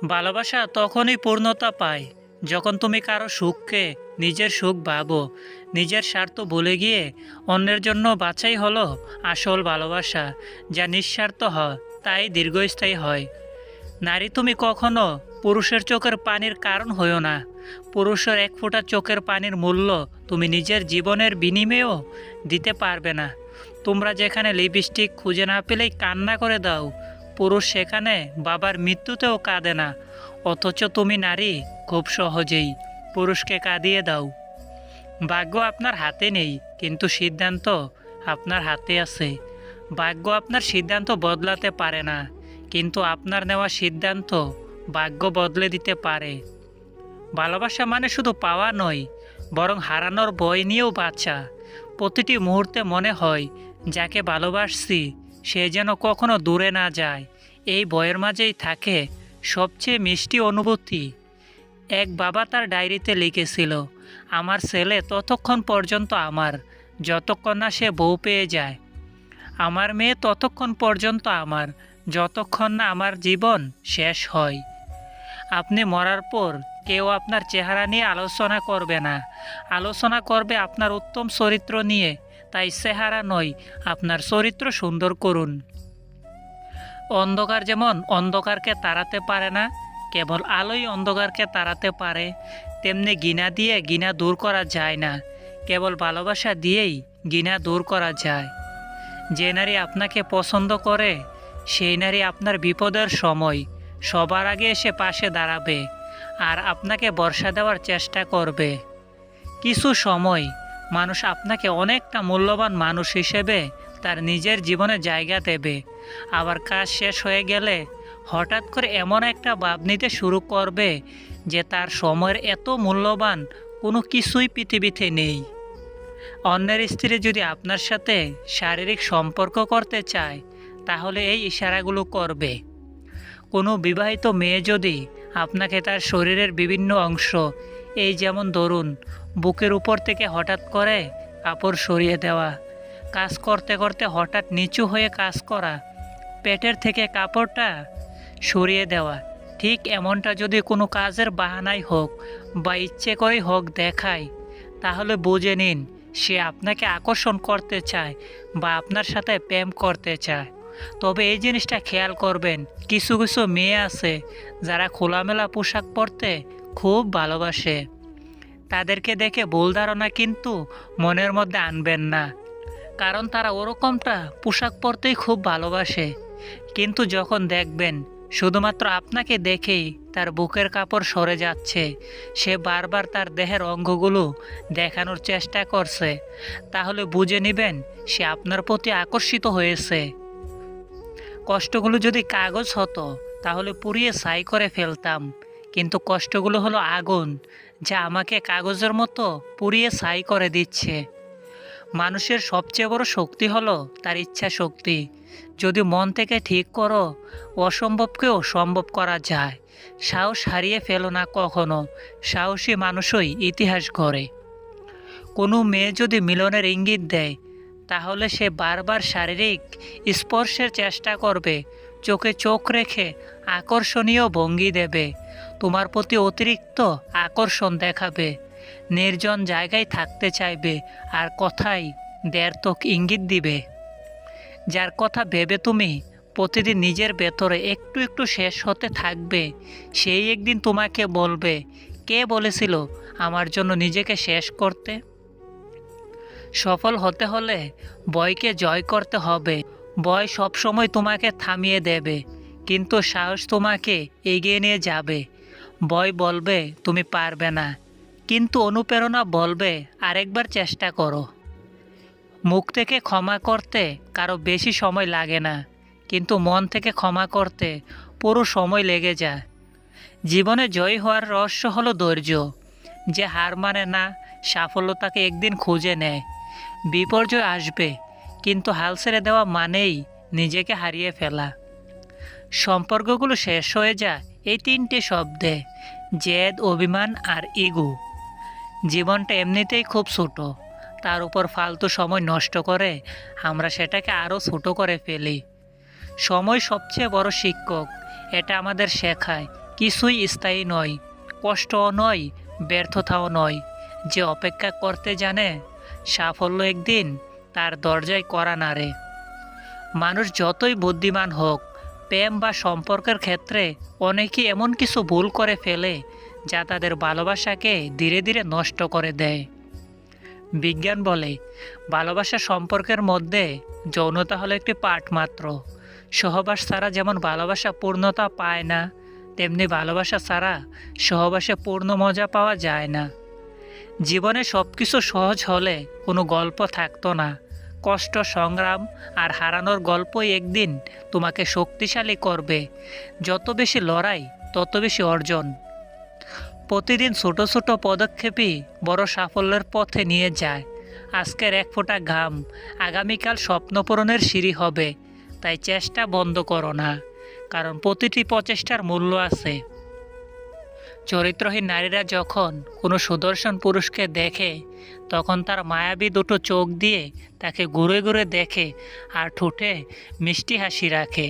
ভালোবাসা তখনই পূর্ণতা পায় যখন তুমি কারো সুখকে নিজের সুখ ভাবো। নিজের স্বার্থ ভুলে গিয়ে অন্যের জন্য বাছাই হলো আসল ভালোবাসা, যা নিঃস্বার্থ হয়, তাই দীর্ঘস্থায়ী হয়। নারী, তুমি কখনো পুরুষের চোখের পানির কারণ হইও না। পুরুষের এক ফোঁটা চোখের পানির মূল্য তুমি নিজের জীবনের বিনিময়েও দিতে পারবে না। তোমরা যেখানে লিপস্টিক খুঁজে না পেলেই কান্না করে দাও, পুরুষ সেখানে বাবার মৃত্যুতেও কাঁদে না। অথচ তুমি নারী খুব সহজেই পুরুষকে কাঁদিয়ে দাও। ভাগ্য আপনার হাতে নেই, কিন্তু সিদ্ধান্ত আপনার হাতে আছে। ভাগ্য আপনার সিদ্ধান্ত বদলাতে পারে না, কিন্তু আপনার নেওয়া সিদ্ধান্ত ভাগ্য বদলে দিতে পারে। ভালোবাসা মানে শুধু পাওয়া নয়, বরং হারানোর ভয় নিয়েও বাঁচা। প্রতিটি মুহূর্তে মনে হয় যাকে ভালোবাসছি সে যেন কখনো দূরে না যায়। এই ভয়ের মাঝেই থাকে সবচেয়ে মিষ্টি অনুভূতি। এক বাবা তার ডায়েরিতে লিখেছিল, আমার ছেলে ততক্ষণ পর্যন্ত আমার, যতক্ষণ না সে বউ পেয়ে যায়। আমার মেয়ে ততক্ষণ পর্যন্ত আমার, যতক্ষণ না আমার জীবন শেষ হয়। আপনি মরার পর কেউ আপনার চেহারা নিয়ে আলোচনা করবে না, আলোচনা করবে আপনার উত্তম চরিত্র নিয়ে। তাই চেহারা নয়, আপনার চরিত্র সুন্দর করুন। অন্ধকার যেমন অন্ধকারকে তাড়াতে পারে না, কেবল আলোই অন্ধকারকে তাড়াতে পারে, তেমনি ঘৃণা দিয়ে ঘৃণা দূর করা যায় না, কেবল ভালোবাসা দিয়েই ঘৃণা দূর করা যায়। যে নারী আপনাকে পছন্দ করে সেই নারী আপনার বিপদের সময় সবার আগে এসে পাশে দাঁড়াবে আর আপনাকে ভরসা দেওয়ার চেষ্টা করবে। কিছু সময় মানুষ আপনাকে অনেকটা মূল্যবান মানুষ হিসেবে তার নিজের জীবনে জায়গা দেবে, আবার কাজ শেষ হয়ে গেলে হঠাৎ করে এমন একটা ভাব নিতে শুরু করবে যে তার সময়ের এত মূল্যবান কোনো কিছুই পৃথিবীতে নেই। অন্যের স্ত্রী যদি আপনার সাথে শারীরিক সম্পর্ক করতে চায় তাহলে এই ইশারাগুলো করবে। কোনো বিবাহিত মেয়ে যদি আপনাকে তার শরীরের বিভিন্ন অংশ, এই যেমন ধরুন বুকের উপর থেকে হঠাৎ করে কাপড় সরিয়ে দেওয়া, কাজ করতে করতে হঠাৎ নিচু হয়ে কাজ করা, পেটের থেকে কাপড়টা সরিয়ে দেওয়া, ঠিক এমনটা যদি কোনো কাজের বাহানায় হোক বা ইচ্ছে করেই হোক দেখায়, তাহলে বুঝে নিন সে আপনাকে আকর্ষণ করতে চায় বা আপনার সাথে প্রেম করতে চায়। তবে এই জিনিসটা খেয়াল করবেন, কিছু কিছু মেয়ে আছে যারা খোলামেলা পোশাক পরতে খুব ভালোবাসে। তাদেরকে দেখে ভুল ধারণা কিন্তু মনের মধ্যে আনবেন না, কারণ তারা ওরকমটা পোশাক পরতেই খুব ভালোবাসে। কিন্তু যখন দেখবেন শুধুমাত্র আপনাকে দেখেই তার বুকের কাপড় সরে যাচ্ছে, সে বারবার তার দেহের অঙ্গগুলো দেখানোর চেষ্টা করছে, তাহলে বুঝে নেবেন সে আপনার প্রতি আকর্ষিত হয়েছে। কষ্টগুলো যদি কাগজ হতো তাহলে পুড়িয়ে ছাই করে ফেলতাম, কিন্তু কষ্টগুলো হলো আগুন, যা আমাকে কাগজের মতো পুড়িয়ে ছাই করে দিচ্ছে। মানুষের সবচেয়ে বড় শক্তি হলো তার ইচ্ছা শক্তি। যদি মন থেকে ঠিক করো, অসম্ভবকেও সম্ভব করা যায়। সাহস হারিয়ে ফেলো না কখনো, সাহসী মানুষই ইতিহাস গড়ে। কোনো মেয়ে যদি মিলনের ইঙ্গিত দেয় তাহলে সে বারবার শারীরিক স্পর্শের চেষ্টা করবে, চোখে চোখ রেখে আকর্ষণীয় ভঙ্গি দেবে, তোমার প্রতি অতিরিক্ত আকর্ষণ দেখাবে, নির্জন জায়গায় থাকতে চাইবে আর কথায় দ্ব্যর্থক ইঙ্গিত দিবে। যার কথা ভেবে তুমি প্রতিদিন নিজের ভেতরে একটু একটু শেষ হতে থাকবে, সেই একদিন তোমাকে বলবে, কে বলেছিল আমার জন্য নিজেকে শেষ করতে? সফল হতে হলে ভয়কে জয় করতে হবে। ভয় সবসময় তোমাকে থামিয়ে দেবে, কিন্তু সাহস তোমাকে এগিয়ে নিয়ে যাবে। ভয় বলবে তুমি পারবে না, কিন্তু অনুপ্রেরণা বলবে আরেকবার চেষ্টা করো। মুখ থেকে ক্ষমা করতে কারো বেশি সময় লাগে না, কিন্তু মন থেকে ক্ষমা করতে পুরো সময় লেগে যায়। জীবনে জয়ী হওয়ার রহস্য হলো ধৈর্য। যে হার মানে না, সাফল্য তাকে একদিন খুঁজে নেয়। বিপর্যয় আসবে, কিন্তু হাল ছেড়ে দেওয়া মানেই নিজেকে হারিয়ে ফেলা। সম্পর্কগুলো শেষ হয়ে যায় এই তিনটে শব্দে: জেদ, অভিমান আর ইগো। জীবনটা এমনিতেই খুব ছোট, তার উপর ফালতু সময় নষ্ট করে আমরা সেটাকে আরও ছোট করে ফেলি। সময় সবচেয়ে বড় শিক্ষক, এটা আমাদের শেখায় কিছুই স্থায়ী নয়, কষ্টও নয়, ব্যর্থতাও নয়। যে অপেক্ষা করতে জানে, সাফল্য একদিন তার দরজায় কড়া নাড়ে। মানুষ যতই বুদ্ধিমান হোক, প্রেম বা সম্পর্কের ক্ষেত্রে অনেকেই এমন কিছু ভুল করে ফেলে যা তাদের ভালোবাসাকে ধীরে ধীরে নষ্ট করে দেয়। বিজ্ঞান বলে, ভালোবাসা সম্পর্কের মধ্যে যৌনতা হলো একটি পার্ট মাত্র। সহবাস ছাড়া যেমন ভালোবাসা পূর্ণতা পায় না, তেমনি ভালোবাসা ছাড়া সহবাসে পূর্ণ মজা পাওয়া যায় না। জীবনে সব কিছু সহজ হলে কোনো গল্প থাকতো না। কষ্ট, সংগ্রাম আর হারানোর গল্পই একদিন তোমাকে শক্তিশালী করবে। যত বেশি লড়াই, তত বেশি অর্জন। প্রতিদিন ছোট ছোট পদক্ষেপই বড় সাফল্যের পথে নিয়ে যায়। আজকের এক ফোঁটা ঘাম আগামীকাল স্বপ্ন পূরণের সিঁড়ি হবে। তাই চেষ্টা বন্ধ করো না, কারণ প্রতিটি প্রচেষ্টার মূল্য আছে। চরিত্রহীন নারীরা যখন কোনো সুদর্শন পুরুষকে দেখে, তখন তার মায়াবী দুটো চোখ দিয়ে তাকে ঘুরে ঘুরে দেখে আর ঠোঁটে মিষ্টি হাসি রাখে।